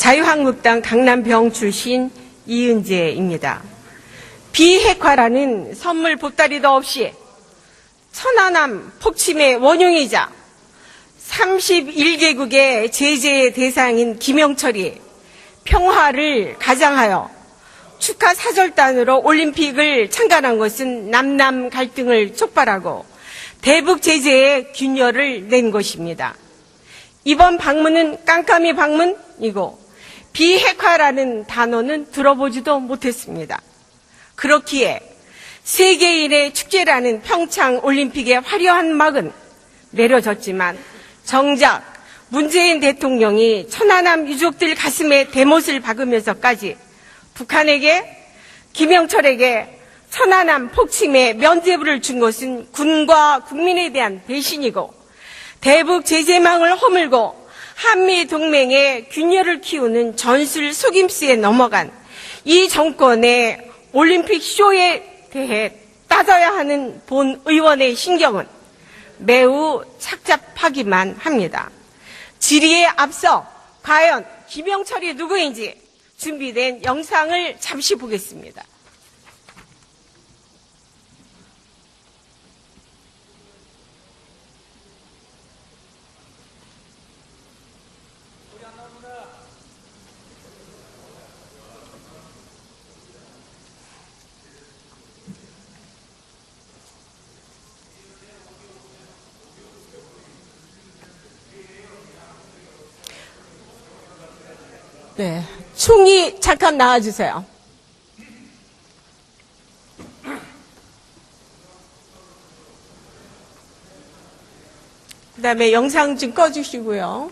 자유한국당 강남병 출신 이은재입니다. 비핵화라는 선물 보따리도 없이 천안함 폭침의 원흉이자 31개국의 제재의 대상인 김영철이 평화를 가장하여 축하 사절단으로 올림픽을 참관한 것은 남남 갈등을 촉발하고 대북 제재에 균열을 낸 것입니다. 이번 방문은 깜깜이 방문이고 비핵화라는 단어는 들어보지도 못했습니다. 그렇기에 세계인의 축제라는 평창 올림픽의 화려한 막은 내려졌지만 정작 문재인 대통령이 천안함 유족들 가슴에 대못을 박으면서까지 북한에게 김영철에게 천안함 폭침의 면죄부를 준 것은 군과 국민에 대한 배신이고 대북 제재망을 허물고 한미 동맹의 균열을 키우는 전술 속임수에 넘어간 이 정권의 올림픽 쇼에 대해 따져야 하는 본 의원의 신경은 매우 착잡하기만 합니다. 질의에 앞서 과연 김영철이 누구인지 준비된 영상을 잠시 보겠습니다. 네, 총리 잠깐 나와주세요. 그 다음에 영상 좀 꺼주시고요.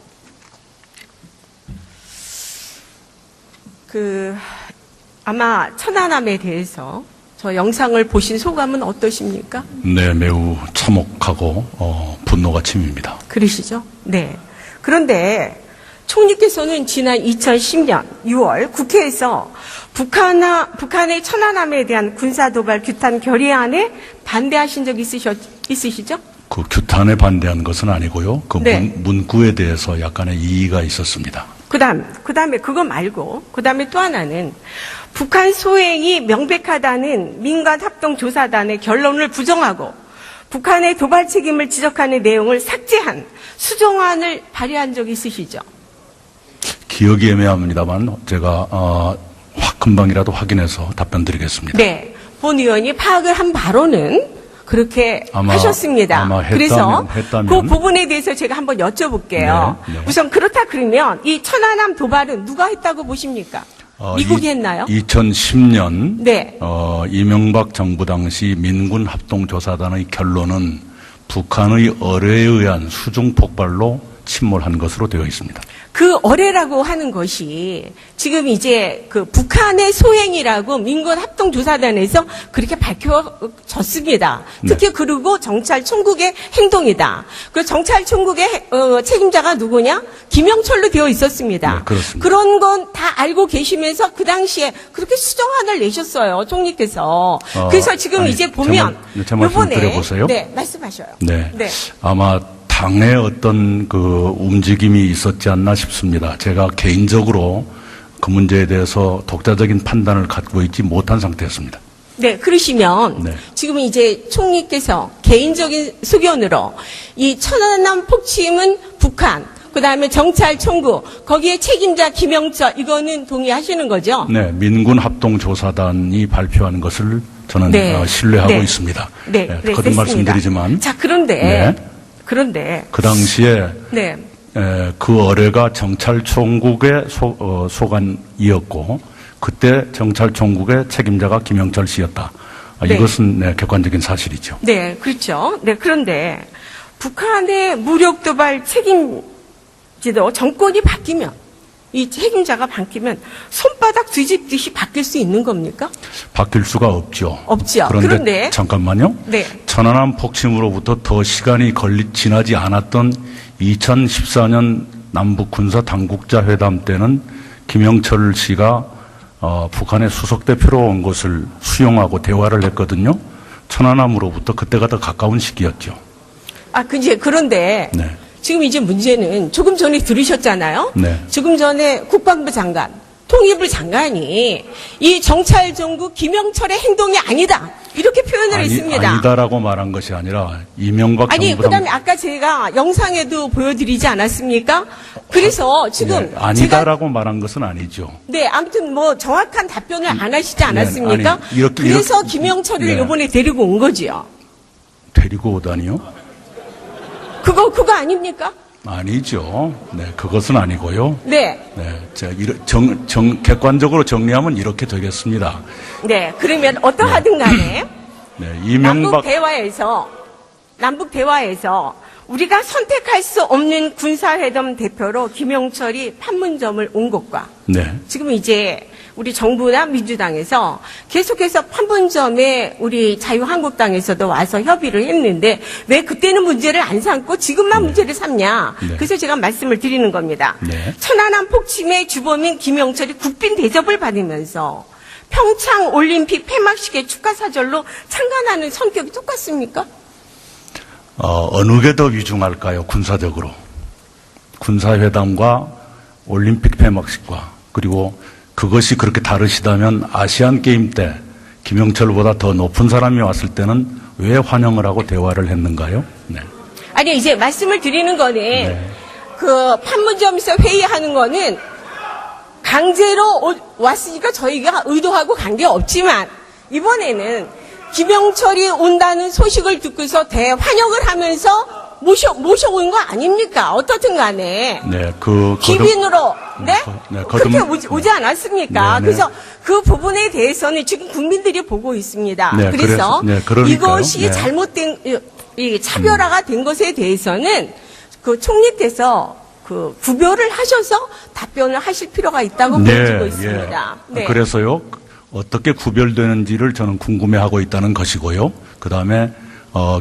아마 천안함에 대해서 저 영상을 보신 소감은 어떠십니까? 네, 매우 참혹하고 분노가 치밉니다. 그러시죠? 네. 그런데 총리께서는 지난 2010년 6월 국회에서 북한의 천안함에 대한 군사도발 규탄 결의안에 반대하신 적 있으시죠? 그 규탄에 반대한 것은 아니고요. 그 네. 문구에 대해서 약간의 이의가 있었습니다. 그다음에 그거 말고 그다음에 또 하나는 북한 소행이 명백하다는 민간합동조사단의 결론을 부정하고 북한의 도발 책임을 지적하는 내용을 삭제한 수정안을 발의한 적 있으시죠? 기억이 애매합니다만 제가 금방이라도 확인해서 답변드리겠습니다. 네, 본 의원이 파악을 한 바로는 그렇게 하셨습니다. 그래서 그 부분에 대해서 제가 한번 여쭤볼게요. 네, 네. 우선 그렇다 그러면 이 천안함 도발은 누가 했다고 보십니까? 미국이 했나요? 2010년 네. 이명박 정부 당시 민군 합동조사단의 결론은 북한의 어뢰에 의한 수중 폭발로 침몰한 것으로 되어 있습니다. 그 어뢰라고 하는 것이 지금 이제 그 북한의 소행이라고 민군 합동조사단에서 그렇게 밝혀졌습니다. 특히 네. 그리고 정찰 총국의 행동이다. 그 정찰 총국의 책임자가 누구냐? 김영철로 되어 있었습니다. 네, 그렇습니다. 그런 건 다 알고 계시면서 그 당시에 그렇게 수정안을 내셨어요, 총리께서. 그래서 지금 이제 보면 제 말씀 드려보세요. 네, 말씀하셔요. 네. 네. 아마 당의 어떤 그 움직임이 있었지 않나 싶습니다. 제가 개인적으로 그 문제에 대해서 독자적인 판단을 갖고 있지 못한 상태였습니다. 네, 그러시면 네. 지금 이제 총리께서 개인적인 소견으로 이 천안함 폭침은 북한, 그다음에 정찰 총구, 거기에 책임자 김영철, 이거는 동의하시는 거죠? 네, 민군 합동조사단이 발표한 것을 저는 네. 신뢰하고 네. 있습니다. 네, 거듭 됐습니다. 말씀드리지만 자, 그런데 그 당시에 네. 그 어뢰가 정찰총국의 소관이었고 그때 정찰총국의 책임자가 김영철 씨였다. 네. 이것은 객관적인 사실이죠. 네, 그렇죠. 네, 그런데 북한의 무력 도발 책임지도 정권이 바뀌면 이 책임자가 바뀌면 손바닥 뒤집듯이 바뀔 수 있는 겁니까? 바뀔 수가 없죠. 없죠. 그런데 잠깐만요. 네. 천안함 폭침으로부터 더 시간이 지나지 않았던 2014년 남북 군사 당국자 회담 때는 김영철 씨가 북한의 수석 대표로 온 것을 수용하고 대화를 했거든요. 천안함으로부터 그때가 더 가까운 시기였죠. 그런데 네. 지금 이제 문제는 조금 전에 들으셨잖아요. 네. 조금 전에 국방부 장관, 통일부 장관이 이 정찰정국 김영철의 행동이 아니다. 이렇게 표현을 했습니다. 아니다라고 말한 것이 아니라 이명박 아니, 정부랑 그다음에 아까 제가 영상에도 보여드리지 않았습니까? 그래서 지금 네, 아니다라고 말한 것은 아니죠. 네, 아무튼 뭐 정확한 답변을 안 하시지 않았습니까? 아니, 이렇게, 그래서 김영철을 네. 이번에 데리고 온 거지요. 데리고 오다니요? 그거 아닙니까? 아니죠. 네, 그것은 아니고요. 네. 네, 객관적으로 정리하면 이렇게 되겠습니다. 네, 그러면 어떠하든 간에 네, 이명박 남북 대화에서 우리가 선택할 수 없는 군사회담 대표로 김영철이 판문점을 온 것과 네, 지금 이제 우리 정부나 민주당에서 계속해서 판문점에 우리 자유한국당에서도 와서 협의를 했는데 왜 그때는 문제를 안 삼고 지금만 문제를 삼냐. 네. 그래서 제가 말씀을 드리는 겁니다. 네. 천안함 폭침의 주범인 김영철이 국빈 대접을 받으면서 평창 올림픽 폐막식의 축하 사절로 참관하는 성격이 똑같습니까? 어느 게 더 위중할까요? 군사적으로. 군사회담과 올림픽 폐막식과 그리고 그것이 그렇게 다르시다면 아시안 게임 때 김영철보다 더 높은 사람이 왔을 때는 왜 환영을 하고 대화를 했는가요? 네. 아니 이제 말씀을 드리는 거는 네. 그 판문점에서 회의하는 거는 강제로 왔으니까 저희가 의도하고 관계없지만 이번에는 김영철이 온다는 소식을 듣고서 대환영을 하면서 모셔온 거 아닙니까? 어떻든 간에. 네, 기빈으로, 네? 네, 그렇게 오지 않았습니까? 네, 네. 그래서 그 부분에 대해서는 지금 국민들이 보고 있습니다. 네, 그래서 그러니까요. 이것이 네. 잘못된, 이 차별화가 된 것에 대해서는 그 총리께서 그 구별을 하셔서 답변을 하실 필요가 있다고 보여지고 있습니다. 네. 그래서요, 어떻게 구별되는지를 저는 궁금해하고 있다는 것이고요. 그 다음에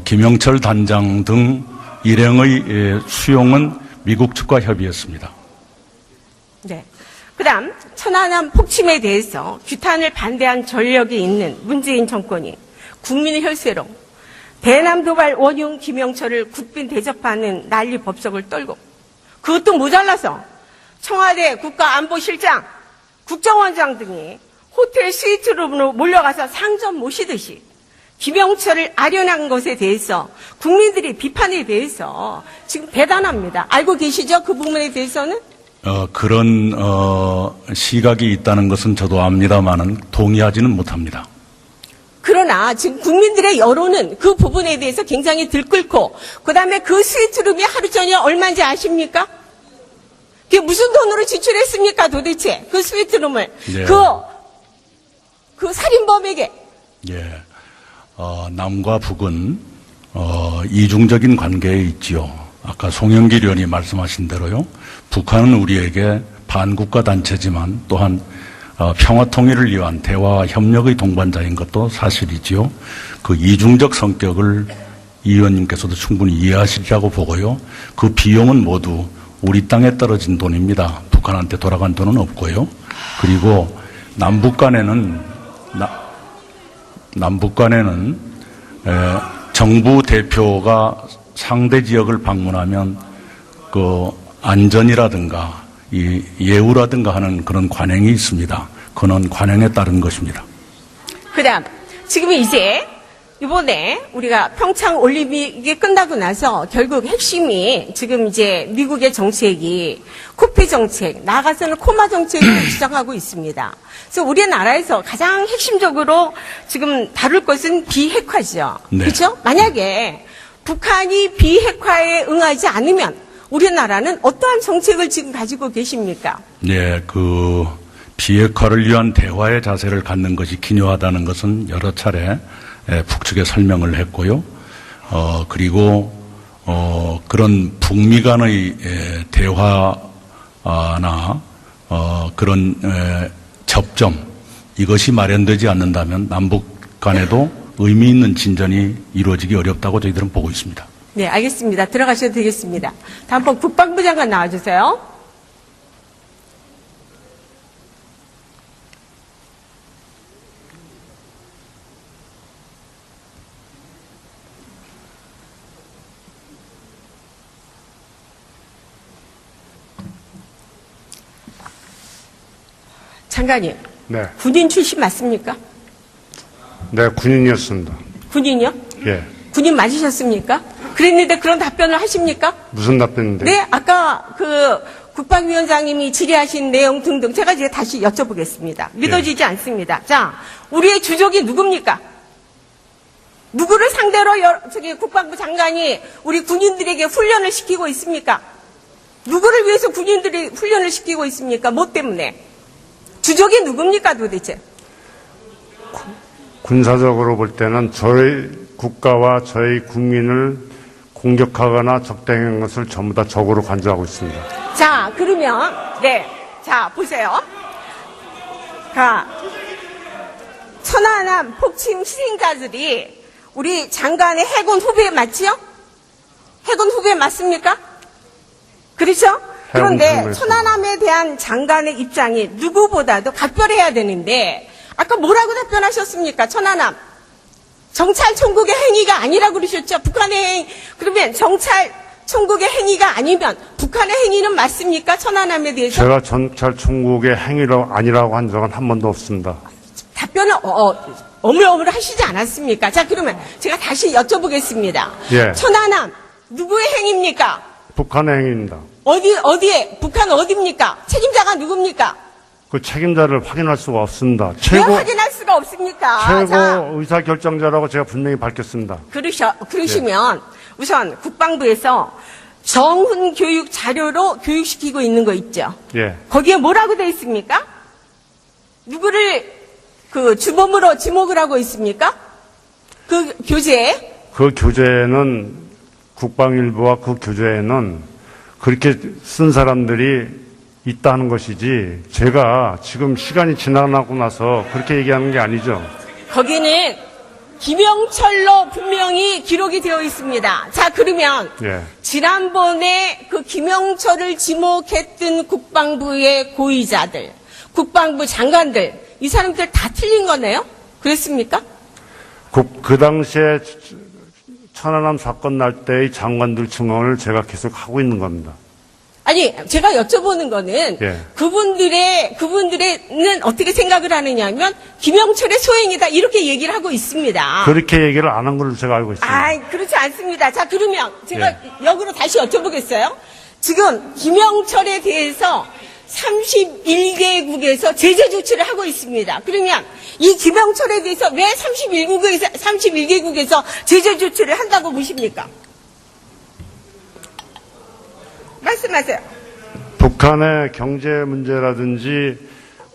김영철 단장 등 일행의 수용은 미국 측과 협의했습니다. 네. 그다음 천안함 폭침에 대해서 규탄을 반대한 전력이 있는 문재인 정권이 국민의 혈세로 대남 도발 원흉 김영철을 국빈 대접하는 난리 법석을 떨고 그것도 모자라서 청와대 국가안보실장, 국정원장 등이 호텔 스위트룸으로 몰려가서 상점 모시듯이 김영철을 아련한 것에 대해서 국민들의 비판에 대해서 지금 대단합니다. 알고 계시죠? 그 부분에 대해서는? 그런 시각이 있다는 것은 저도 압니다만은 동의하지는 못합니다. 그러나 지금 국민들의 여론은 그 부분에 대해서 굉장히 들끓고 그다음에 그 스위트룸이 하루 전에 얼마인지 아십니까? 그게 무슨 돈으로 지출했습니까 도대체 그 스위트룸을 네. 그 살인범에게. 예. 남과 북은 이중적인 관계에 있지요. 아까 송영길 의원이 말씀하신 대로요. 북한은 우리에게 반국가 단체지만 또한 평화 통일을 위한 대화와 협력의 동반자인 것도 사실이지요. 그 이중적 성격을 이 의원님께서도 충분히 이해하시리라고 보고요. 그 비용은 모두 우리 땅에 떨어진 돈입니다. 북한한테 돌아간 돈은 없고요. 그리고 남북 간에는 정부 대표가 상대 지역을 방문하면 그 안전이라든가 이 예우라든가 하는 그런 관행이 있습니다. 그는 관행에 따른 것입니다. 그다음 지금 이제 이번에 우리가 평창 올림픽이 끝나고 나서 결국 핵심이 지금 이제 미국의 정책이 코피 정책, 나아가서는 코마 정책을 주장하고 있습니다. 그래서 우리나라에서 가장 핵심적으로 지금 다룰 것은 비핵화죠. 네. 그렇죠? 만약에 북한이 비핵화에 응하지 않으면 우리나라는 어떠한 정책을 지금 가지고 계십니까? 네, 그 비핵화를 위한 대화의 자세를 갖는 것이 기묘하다는 것은 여러 차례 북측에 설명을 했고요. 그리고 그런 북미 간의 대화나 그런 접점 이것이 마련되지 않는다면 남북 간에도 의미 있는 진전이 이루어지기 어렵다고 저희들은 보고 있습니다. 네, 알겠습니다. 들어가셔도 되겠습니다. 다음번 국방부 장관 나와주세요. 장관님, 네. 군인 출신 맞습니까? 네, 군인이었습니다. 군인이요? 예. 군인 맞으셨습니까? 그랬는데 그런 답변을 하십니까? 무슨 답변인데? 네, 아까 그 국방위원장님이 질의하신 내용 등등 제가 이제 다시 여쭤보겠습니다. 믿어지지 않습니다. 자, 우리의 주적이 누굽니까? 누구를 상대로 저기 국방부 장관이 우리 군인들에게 훈련을 시키고 있습니까? 누구를 위해서 군인들이 훈련을 시키고 있습니까? 뭐 때문에? 주적이 누굽니까 도대체? 군사적으로 볼 때는 저희 국가와 저희 국민을 공격하거나 적대한 것을 전부 다 적으로 간주하고 있습니다. 자, 그러면, 네. 자, 보세요. 자, 천안함 폭침 희생자들이 우리 장관의 해군 후배 맞지요? 해군 후배 맞습니까? 그렇죠? 그런데 후배. 천안함에 대한 장관의 입장이 누구보다도 각별해야 되는데 아까 뭐라고 답변하셨습니까? 천안함. 정찰 총국의 행위가 아니라고 그러셨죠? 북한의 행위. 그러면 정찰 총국의 행위가 아니면 북한의 행위는 맞습니까? 천안함에 대해서? 제가 전찰 총국의 행위로 아니라고 한 적은 한 번도 없습니다. 답변을 어물어물 하시지 않았습니까? 자, 그러면 제가 다시 여쭤보겠습니다. 예. 천안함 누구의 행위입니까? 북한의 행위입니다. 어디에? 북한 어디입니까? 책임자가 누굽니까? 그 책임자를 확인할 수가 없습니다. 왜 최고 확인할 수가 없습니까? 자, 의사 결정자라고 제가 분명히 밝혔습니다. 그러시면 우선 국방부에서 정훈 교육 자료로 교육시키고 있는 거 있죠? 예. 거기에 뭐라고 돼 있습니까? 누구를 그 주범으로 지목을 하고 있습니까? 그 교재에? 그 교재는 국방일보와 그 교재에는 그렇게 쓴 사람들이 있다는 것이지 제가 지금 시간이 지나고 나서 그렇게 얘기하는 게 아니죠. 거기는 김영철로 분명히 기록이 되어 있습니다. 자, 그러면 예. 지난번에 그 김영철을 지목했던 국방부의 고위자들, 국방부 장관들, 이 사람들 다 틀린 거네요? 그랬습니까? 그 당시에 천안함 사건 날 때의 장관들 증언을 제가 계속 하고 있는 겁니다. 아니, 제가 여쭤보는 거는 예. 그분들은 어떻게 생각을 하느냐면 김영철의 소행이다 이렇게 얘기를 하고 있습니다. 그렇게 얘기를 안 한 걸로 제가 알고 있습니다. 아, 그렇지 않습니다. 자, 그러면 제가 예. 역으로 다시 여쭤보겠어요. 지금 김영철에 대해서 31개국에서 제재 조치를 하고 있습니다. 그러면 이 김영철에 대해서 왜 31개국에서 제재 조치를 한다고 보십니까? 말씀하세요. 북한의 경제 문제라든지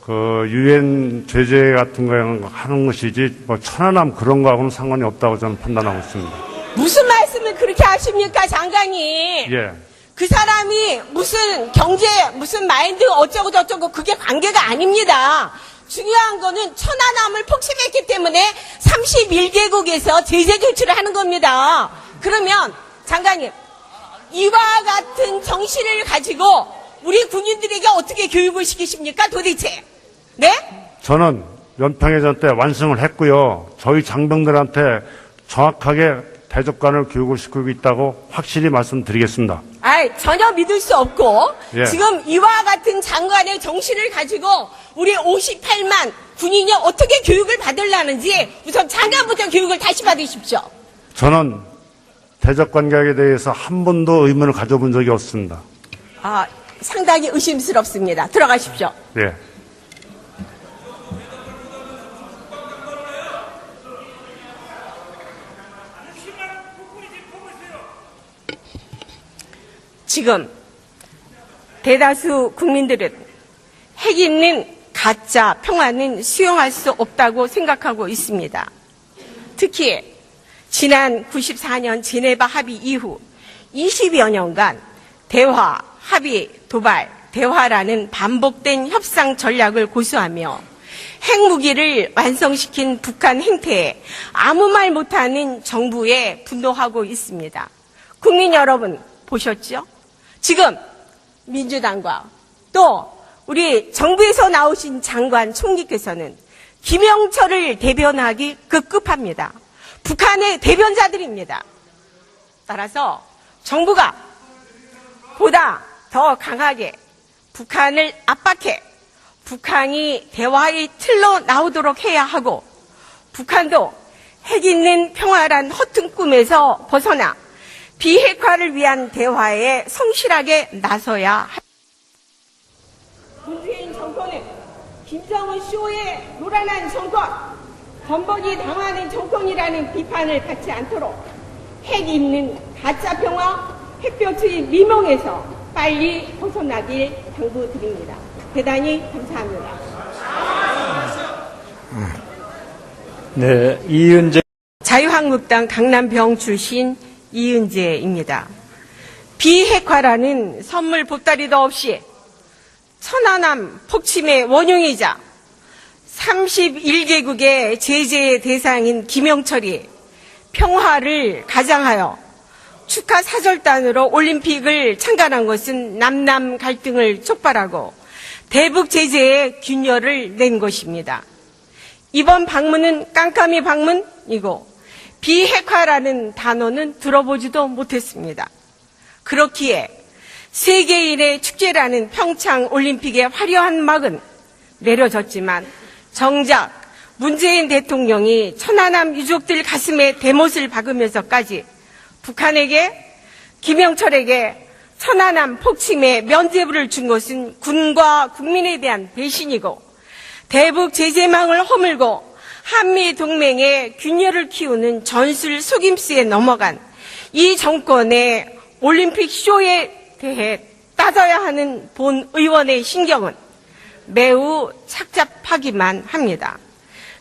그 유엔 제재 같은 거 하는 것이지 뭐 천안함 그런 거하고는 상관이 없다고 저는 판단하고 있습니다. 무슨 말씀을 그렇게 하십니까, 장관님? 예. 그 사람이 무슨 경제, 무슨 마인드 어쩌고 저쩌고 그게 관계가 아닙니다. 중요한 거는 천안함을 폭침했기 때문에 31개국에서 제재 조치를 하는 겁니다. 그러면 장관님, 이와 같은 정신을 가지고 우리 군인들에게 어떻게 교육을 시키십니까, 도대체? 네? 저는 연평해전 때 완성을 했고요. 저희 장병들한테 정확하게 대적관을 교육을 시키고 있다고 확실히 말씀드리겠습니다. 전혀 믿을 수 없고 예. 지금 이와 같은 장관의 정신을 가지고 우리 58만 군인이 어떻게 교육을 받으려는지 우선 장관부터 교육을 다시 받으십시오. 저는 대적 관계에 대해서 한 번도 의문을 가져본 적이 없습니다. 상당히 의심스럽습니다. 들어가십시오. 예. 지금 대다수 국민들은 핵 있는 가짜 평화는 수용할 수 없다고 생각하고 있습니다. 특히 지난 94년 제네바 합의 이후 20여 년간 대화, 합의, 도발, 대화라는 반복된 협상 전략을 고수하며 핵무기를 완성시킨 북한 행태에 아무 말 못하는 정부에 분노하고 있습니다. 국민 여러분 보셨죠? 지금 민주당과 또 우리 정부에서 나오신 장관 총리께서는 김영철을 대변하기 급급합니다. 북한의 대변자들입니다. 따라서 정부가 보다 더 강하게 북한을 압박해 북한이 대화의 틀로 나오도록 해야 하고 북한도 핵 있는 평화란 허튼 꿈에서 벗어나 비핵화를 위한 대화에 성실하게 나서야 합니다. 문재인 정권은 김정은 쇼에 노란한 정권, 전복이 당하는 정권이라는 비판을 받지 않도록 핵 있는 가짜 평화, 핵벽의 미몽에서 빨리 벗어나길 당부드립니다. 대단히 감사합니다. 네, 이은재. 자유한국당 강남병 출신 이은재입니다. 비핵화라는 선물 보따리도 없이 천안함 폭침의 원흉이자 31개국의 제재의 대상인 김영철이 평화를 가장하여 축하 사절단으로 올림픽을 참관한 것은 남남 갈등을 촉발하고 대북 제재에 균열을 낸 것입니다. 이번 방문은 깜깜이 방문이고 비핵화라는 단어는 들어보지도 못했습니다. 그렇기에 세계인의 축제라는 평창 올림픽의 화려한 막은 내려졌지만 정작 문재인 대통령이 천안함 유족들 가슴에 대못을 박으면서까지 북한에게 김영철에게 천안함 폭침의 면죄부를 준 것은 군과 국민에 대한 배신이고 대북 제재망을 허물고 한미 동맹의 균열을 키우는 전술 속임수에 넘어간 이 정권의 올림픽 쇼에 대해 따져야 하는 본 의원의 신경은 매우 착잡하기만 합니다.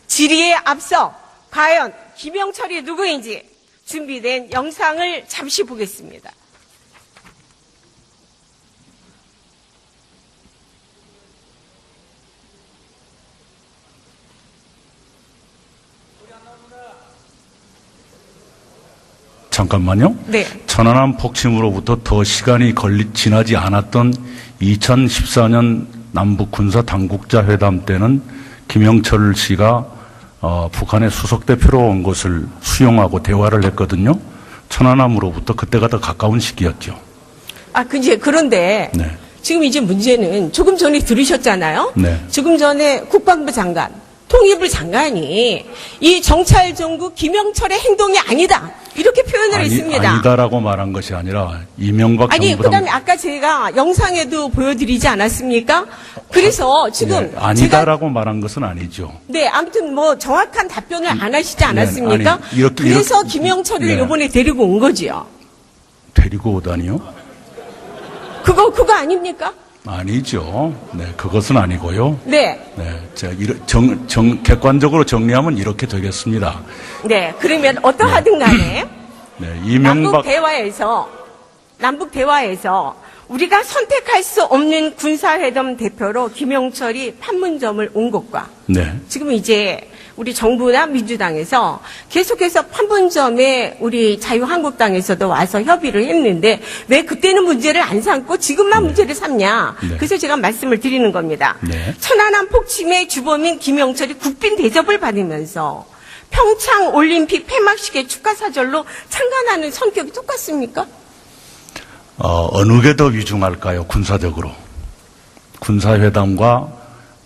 질의에 앞서 과연 김영철이 누구인지 준비된 영상을 잠시 보겠습니다. 잠깐만요. 네. 천안함 폭침으로부터 더 시간이 지나지 않았던 2014년 남북 군사 당국자 회담 때는 김영철 씨가 북한의 수석대표로 온 것을 수용하고 대화를 했거든요. 천안함으로부터 그때가 더 가까운 시기였죠. 그런데 네. 지금 이제 문제는 조금 전에 들으셨잖아요. 네. 조금 전에 국방부 장관, 통일부 장관이 이 정찰 정국 김영철의 행동이 아니다. 이렇게 표현을 했습니다. 아니다라고 말한 것이 아니라 이명박 정부당. 그다음에 아까 제가 영상에도 보여드리지 않았습니까? 그래서 지금 네, 아니다라고 말한 것은 아니죠. 네, 아무튼 뭐 정확한 답변을 안 하시지 않았습니까? 네, 아니, 그래서 김영철을 네. 이번에 데리고 온 거지요. 데리고 오다니요? 그거 아닙니까? 아니죠. 네, 그것은 아니고요. 네. 네, 자, 객관적으로 정리하면 이렇게 되겠습니다. 네, 그러면 어떠하든 간에 네, 이명박 남북 대화에서 우리가 선택할 수 없는 군사회담 대표로 김영철이 판문점을 온 것과 네, 지금 이제 우리 정부나 민주당에서 계속해서 판문점에 우리 자유한국당에서도 와서 협의를 했는데 왜 그때는 문제를 안 삼고 지금만 문제를 삼냐. 네. 그래서 제가 말씀을 드리는 겁니다. 네. 천안함 폭침의 주범인 김영철이 국빈 대접을 받으면서 평창 올림픽 폐막식의 축하사절로 참관하는 성격이 똑같습니까? 어느 게 더 위중할까요? 군사적으로. 군사회담과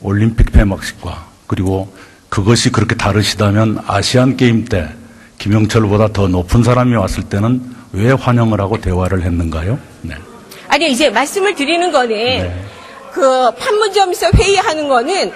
올림픽 폐막식과 그리고 그것이 그렇게 다르시다면 아시안 게임 때 김영철보다 더 높은 사람이 왔을 때는 왜 환영을 하고 대화를 했는가요? 네. 아니 이제 말씀을 드리는 거는 네. 그 판문점에서 회의하는 거는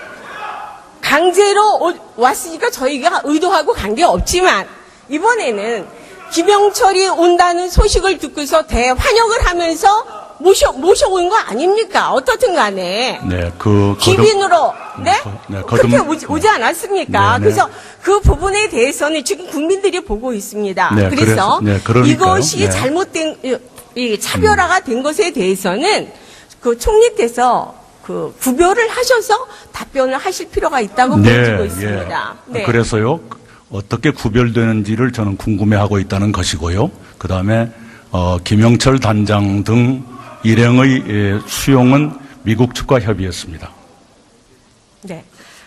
강제로 왔으니까 저희가 의도하고 관계없지만 이번에는 김영철이 온다는 소식을 듣고서 대환영을 하면서 모셔온 거 아닙니까? 어떻든 간에. 네, 기빈으로, 네? 네, 그렇게 오지 않았습니까? 네, 네. 그래서 그 부분에 대해서는 지금 국민들이 보고 있습니다. 네, 그래서 그러니까요. 이것이 네. 잘못된, 이 차별화가 된 것에 대해서는 그 총리께서 그 구별을 하셔서 답변을 하실 필요가 있다고 보여지고 있습니다. 네. 그래서요, 어떻게 구별되는지를 저는 궁금해하고 있다는 것이고요. 그 다음에, 김영철 단장 등 일행의 수용은 미국 측과 협의했습니다. 네.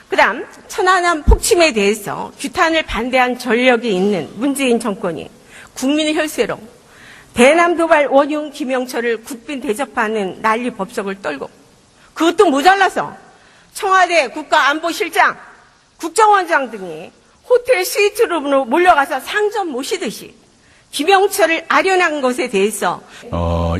그 다음, 천안함 폭침에 대해서 규탄을 반대한 전력이 있는 문재인 정권이 국민의 혈세로 대남 도발 원흉 김영철을 국빈 대접하는 난리 법석을 떨고 그것도 모자라서 청와대 국가안보실장, 국정원장 등이 호텔 스위트룸으로 몰려가서 상점 모시듯이 김영철을 아련한 것에 대해서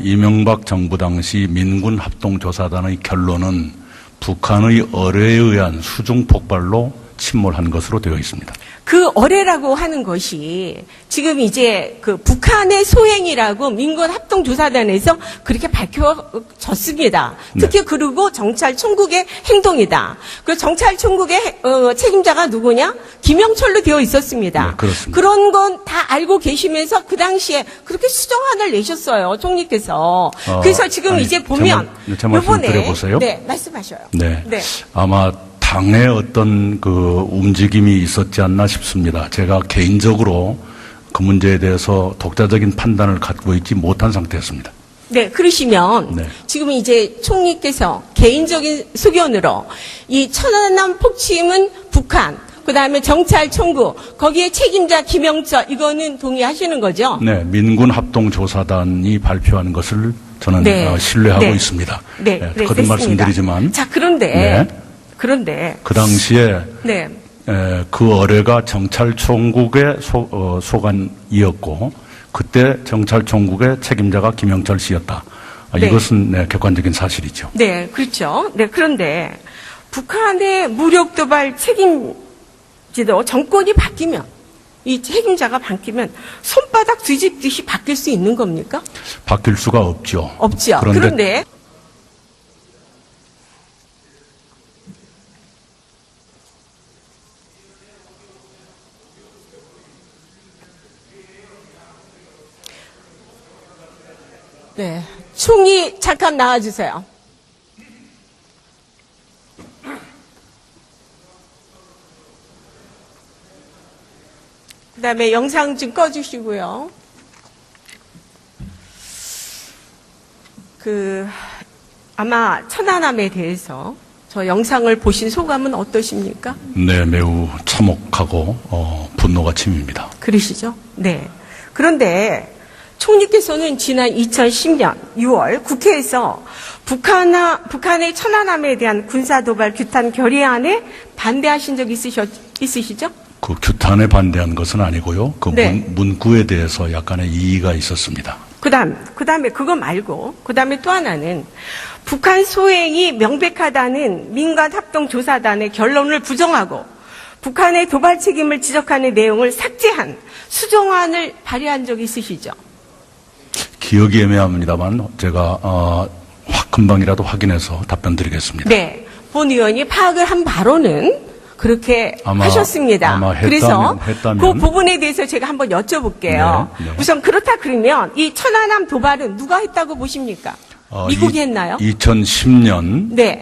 이명박 정부 당시 민군 합동조사단의 결론은 북한의 어뢰에 의한 수중 폭발로 침몰한 것으로 되어 있습니다. 그 어뢰라고 하는 것이 지금 이제 그 북한의 소행이라고 민군 합동조사단에서 그렇게 밝혀졌습니다. 특히 그리고 정찰 총국의 행동이다. 그 정찰 총국의 책임자가 누구냐? 김영철로 되어 있었습니다. 네, 그렇습니다. 그런 건 다 알고 계시면서 그 당시에 그렇게 수정안을 내셨어요, 총리께서. 그래서 지금 아니, 이제 보면 제 말씀 드려보세요. 네, 말씀하셔요. 네. 네. 아마 당의 어떤 그 움직임이 있었지 않나 싶습니다. 제가 개인적으로 그 문제에 대해서 독자적인 판단을 갖고 있지 못한 상태였습니다. 네, 그러시면 네. 지금 이제 총리께서 개인적인 소견으로 이 천안함 폭침은 북한, 그다음에 정찰 총국, 거기에 책임자 김영철, 이거는 동의하시는 거죠? 네, 민군 합동조사단이 발표한 것을 저는 네. 신뢰하고 네. 있습니다. 네, 거듭 그랬습니다. 말씀드리지만 자, 그런데 네. 그 당시에 네. 그 어뢰가 정찰총국의 소관이었고 그때 정찰총국의 책임자가 김영철 씨였다. 네. 이것은 객관적인 사실이죠. 네, 그렇죠. 네, 그런데 북한의 무력 도발 책임지도 정권이 바뀌면 이 책임자가 바뀌면 손바닥 뒤집듯이 바뀔 수 있는 겁니까? 바뀔 수가 없죠. 없죠. 그런데 네, 총리 잠깐 나와주세요. 그다음에 영상 좀 꺼주시고요. 아마 천안함에 대해서 저 영상을 보신 소감은 어떠십니까? 네, 매우 참혹하고 분노가 침입니다. 그러시죠? 네. 그런데 총리께서는 지난 2010년 6월 국회에서 북한의 천안함에 대한 군사도발 규탄 결의안에 반대하신 적 있으시죠? 그 규탄에 반대한 것은 아니고요. 그 네. 문구에 대해서 약간의 이의가 있었습니다. 그다음에 그거 말고 그다음에 또 하나는 북한 소행이 명백하다는 민간 합동조사단의 결론을 부정하고 북한의 도발 책임을 지적하는 내용을 삭제한 수정안을 발의한 적 있으시죠? 기억이 애매합니다만 제가 금방이라도 확인해서 답변드리겠습니다. 네. 본 의원이 파악을 한 바로는 그렇게 하셨습니다. 아마 그래서 했다면. 그 부분에 대해서 제가 한번 여쭤볼게요. 네, 네. 우선 그렇다 그러면 이 천안함 도발은 누가 했다고 보십니까? 미국이 했나요? 2010년 네.